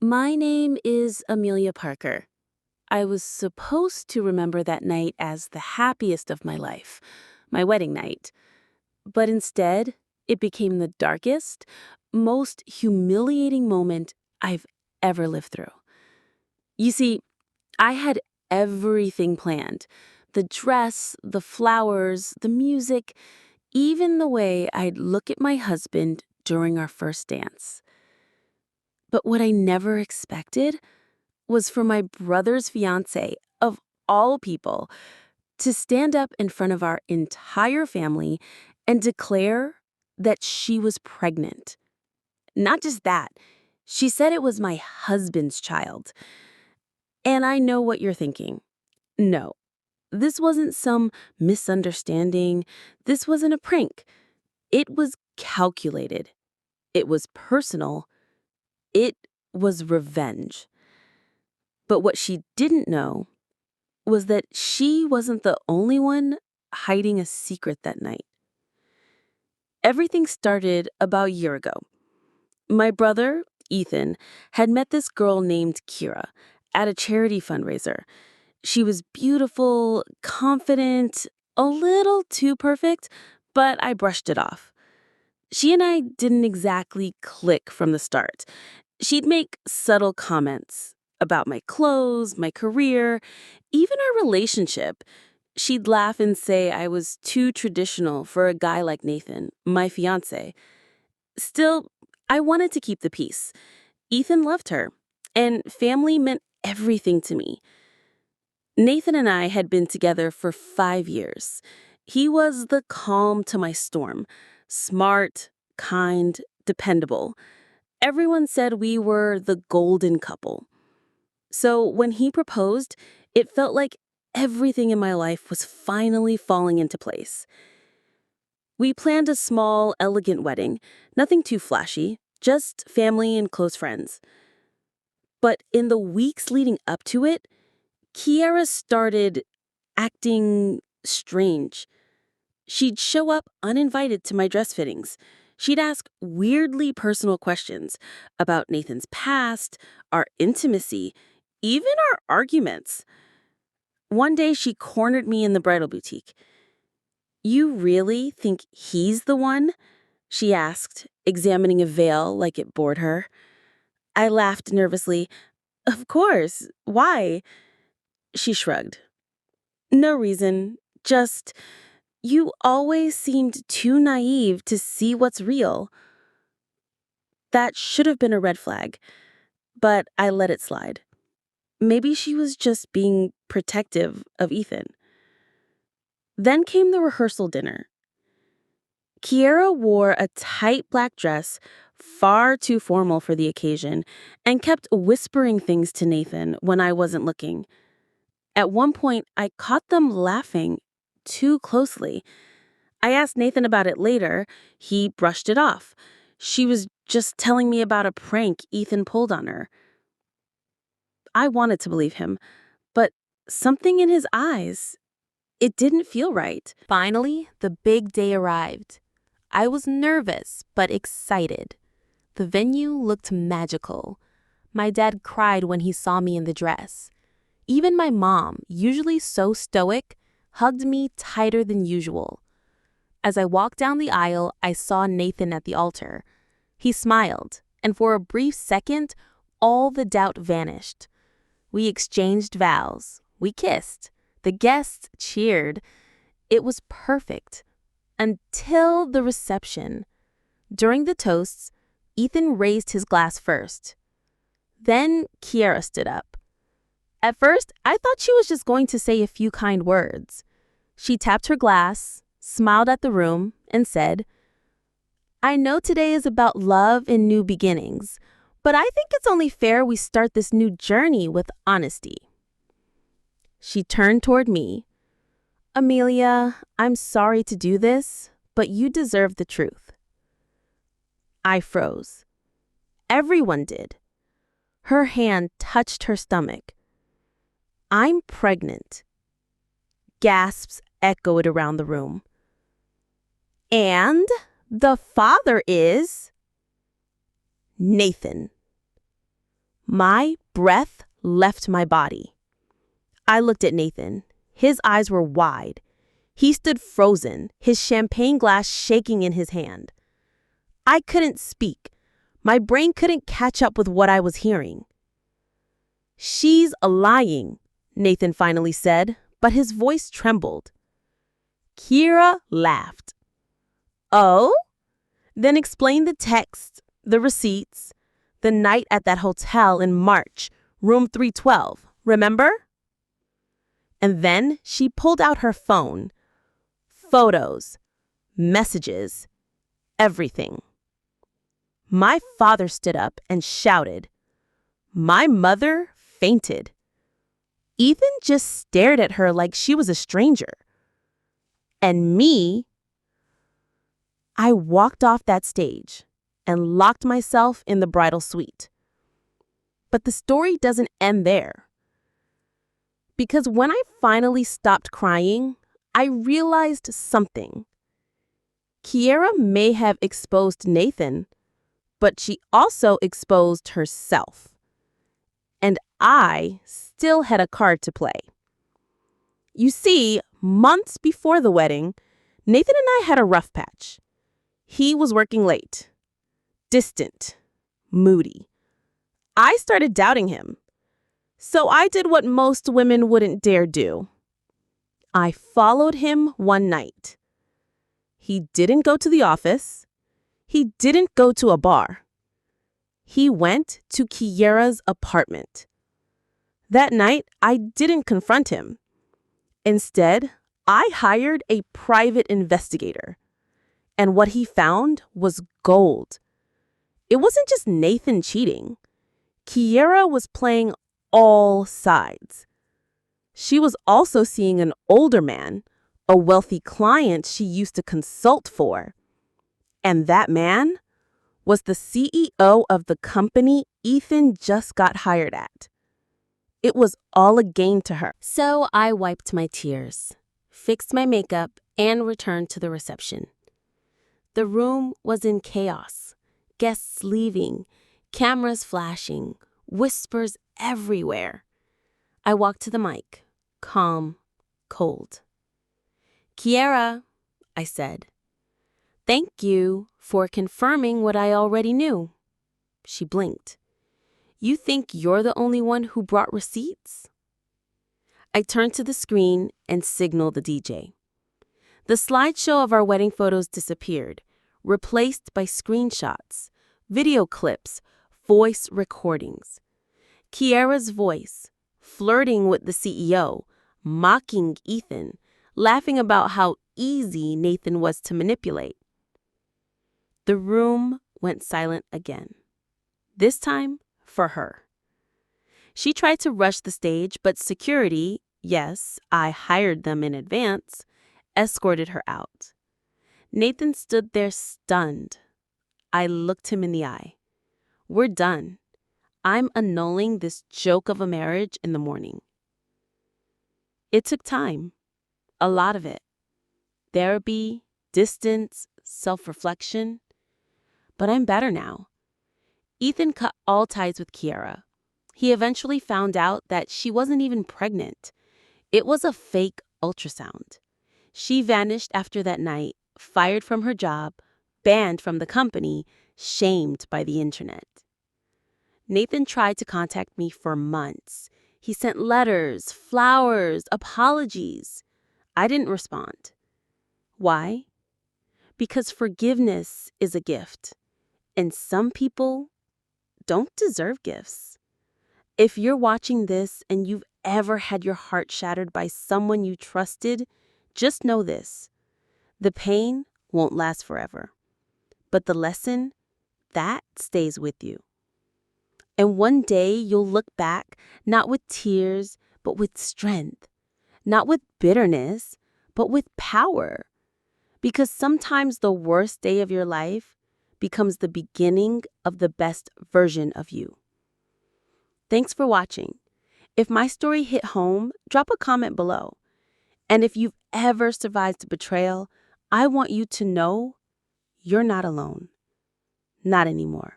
My name is Amelia Parker. I was supposed to remember that night as the happiest of my life, my wedding night. But instead, it became the darkest, most humiliating moment I've ever lived through. You see, I had everything planned: the dress, the flowers, the music, even the way I'd look at my husband during our first dance. But what I never expected was for my brother's fiancée, of all people, to stand up in front of our entire family and declare that she was pregnant. Not just that, she said it was my husband's child. And I know what you're thinking. No, this wasn't some misunderstanding. This wasn't a prank. It was calculated. It was personal. It was revenge. But what she didn't know was that she wasn't the only one hiding a secret that night. Everything started about a year ago. My brother, Ethan, had met this girl named Kira at a charity fundraiser. She was beautiful, confident, a little too perfect, but I brushed it off. She and I didn't exactly click from the start. She'd make subtle comments about my clothes, my career, even our relationship. She'd laugh and say I was too traditional for a guy like Nathan, my fiancé. Still, I wanted to keep the peace. Ethan loved her, and family meant everything to me. Nathan and I had been together for 5 years. He was the calm to my storm, smart, kind, dependable. Everyone said we were the golden couple. So when he proposed, it felt like everything in my life was finally falling into place. We planned a small, elegant wedding, nothing too flashy, just family and close friends. But in the weeks leading up to it, Kiara started acting strange. She'd show up uninvited to my dress fittings. She'd ask weirdly personal questions about Nathan's past, our intimacy, even our arguments. One day she cornered me in the bridal boutique. "You really think he's the one?" she asked, examining a veil like it bored her. I laughed nervously. "Of course. Why?" She shrugged. "No reason. Just, you always seemed too naive to see what's real." That should have been a red flag, but I let it slide. Maybe she was just being protective of Ethan. Then came the rehearsal dinner. Kiara wore a tight black dress, far too formal for the occasion, and kept whispering things to Nathan when I wasn't looking. At one point, I caught them laughing too closely. I asked Nathan about it later. He brushed it off. She was just telling me about a prank Ethan pulled on her. I wanted to believe him, but something in his eyes, it didn't feel right. Finally, the big day arrived. I was nervous, but excited. The venue looked magical. My dad cried when he saw me in the dress. Even my mom, usually so stoic, hugged me tighter than usual. As I walked down the aisle, I saw Nathan at the altar. He smiled, and for a brief second, all the doubt vanished. We exchanged vows. We kissed. The guests cheered. It was perfect. Until the reception. During the toasts, Ethan raised his glass first. Then Kiara stood up. At first, I thought she was just going to say a few kind words. She tapped her glass, smiled at the room, and said, "I know today is about love and new beginnings, but I think it's only fair we start this new journey with honesty." She turned toward me. "Amelia, I'm sorry to do this, but you deserve the truth." I froze. Everyone did. Her hand touched her stomach. "I'm pregnant." Gasps echoed around the room. "And the father is Nathan." My breath left my body. I looked at Nathan. His eyes were wide. He stood frozen, his champagne glass shaking in his hand. I couldn't speak. My brain couldn't catch up with what I was hearing. "She's lying," Nathan finally said, but his voice trembled. Kiera laughed. "Oh? Then explain the text, the receipts, the night at that hotel in March, room 312, remember?" And then she pulled out her phone. Photos, messages, everything. My father stood up and shouted. My mother fainted. Ethan just stared at her like she was a stranger. And me, I walked off that stage and locked myself in the bridal suite. But the story doesn't end there. Because when I finally stopped crying, I realized something. Kiera may have exposed Nathan, but she also exposed herself. And I still had a card to play. You see, months before the wedding, Nathan and I had a rough patch. He was working late, distant, moody. I started doubting him. So I did what most women wouldn't dare do. I followed him one night. He didn't go to the office. He didn't go to a bar. He went to Kiera's apartment. That night, I didn't confront him. Instead, I hired a private investigator. And what he found was gold. It wasn't just Nathan cheating. Kiera was playing all sides. She was also seeing an older man, a wealthy client she used to consult for. And that man was the CEO of the company Ethan just got hired at. It was all a game to her. So I wiped my tears, fixed my makeup, and returned to the reception. The room was in chaos. Guests leaving, cameras flashing, whispers everywhere. I walked to the mic, calm, cold. "Kiera," I said, "thank you for confirming what I already knew." She blinked. "You think you're the only one who brought receipts?" I turned to the screen and signaled the DJ. The slideshow of our wedding photos disappeared, replaced by screenshots, video clips, voice recordings. Kiera's voice, flirting with the CEO, mocking Ethan, laughing about how easy Nathan was to manipulate. The room went silent again. This time, for her. She tried to rush the stage, but security, yes, I hired them in advance, escorted her out. Nathan stood there stunned. I looked him in the eye. "We're done. I'm annulling this joke of a marriage in the morning." It took time. A lot of it. Therapy, distance, self-reflection. But I'm better now. Ethan cut all ties with Kiera. He eventually found out that she wasn't even pregnant. It was a fake ultrasound. She vanished after that night, fired from her job, banned from the company, shamed by the internet. Nathan tried to contact me for months. He sent letters, flowers, apologies. I didn't respond. Why? Because forgiveness is a gift, and some people don't deserve gifts. If you're watching this and you've ever had your heart shattered by someone you trusted, just know this. The pain won't last forever. But the lesson, that stays with you. And one day you'll look back, not with tears, but with strength. Not with bitterness, but with power. Because sometimes the worst day of your life becomes the beginning of the best version of you. Thanks for watching. If my story hit home, drop a comment below. And if you've ever survived betrayal, I want you to know you're not alone. Not anymore.